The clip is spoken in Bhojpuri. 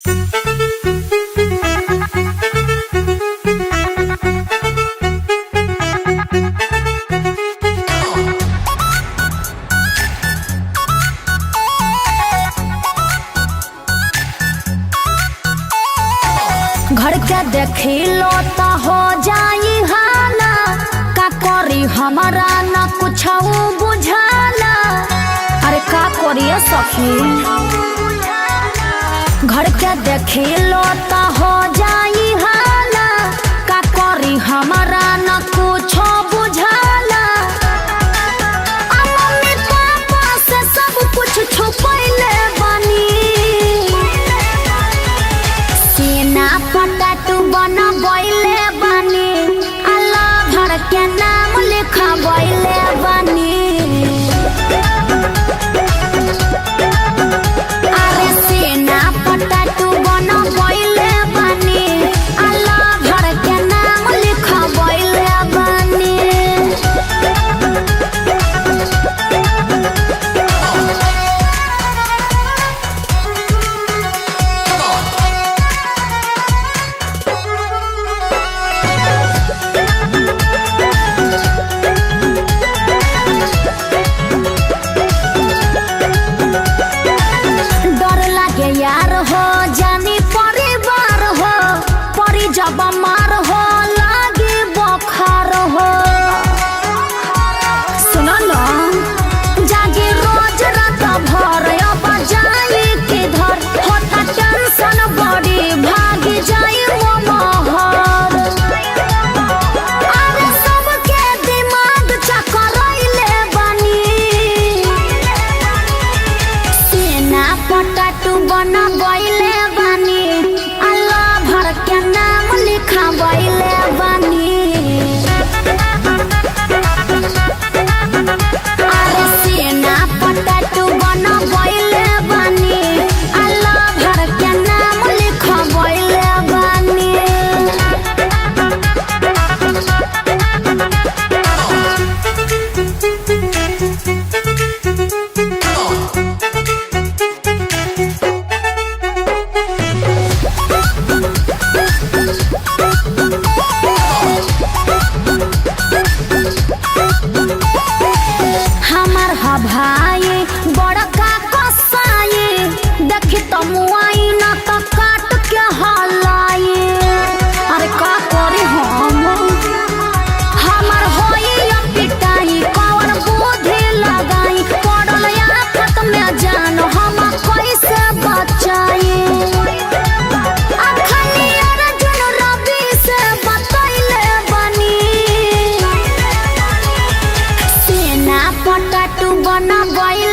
घर के देखिलो तो हो जाई हाला, का करी हमारा न कुछ बुझाला। अरे का करिए सखी, घर के देखिलो तो हो जाई हाला, का करी हमारा न कुछ बुझाला। मम्मी पापा से सब कुछ छुपैले बानी, सीना पटाटू बनबैले बानी, अल्लाह भर के नाम लिखबैले बानी। अरे सीना पटाटू बनबैले बानी, अल्लाह भर के नाम लिखबैले बानी। यार हो जानी परिवार हो, परी जब मार हो लागे बखार हो। सुनो न जागे रोज रात भर, अब जाई किधर होता टेंशन बड़ी, भागी जाई वो महर। अरे सबके दिमाग चकराइले बानी, सीना पटाटू बनबैले बानी, अल्लाह भर के नाम लिखबैले बानी। अरे सीना पटाटू बनबैले बानी, अल्लाह भर के नाम लिखबैले बानी। हमार हा भाई बड़का कसाई, देखी तो मुआई न तो काट के हलाई। अरे का करी हम, हमार होई पिटाई, कौन बुद्धि लगाई, पड़ल आफत में जान हम कैसे बचाई। अखनी अर्जुन रवि से बतैले बानी, सीना पटाटू बनबैले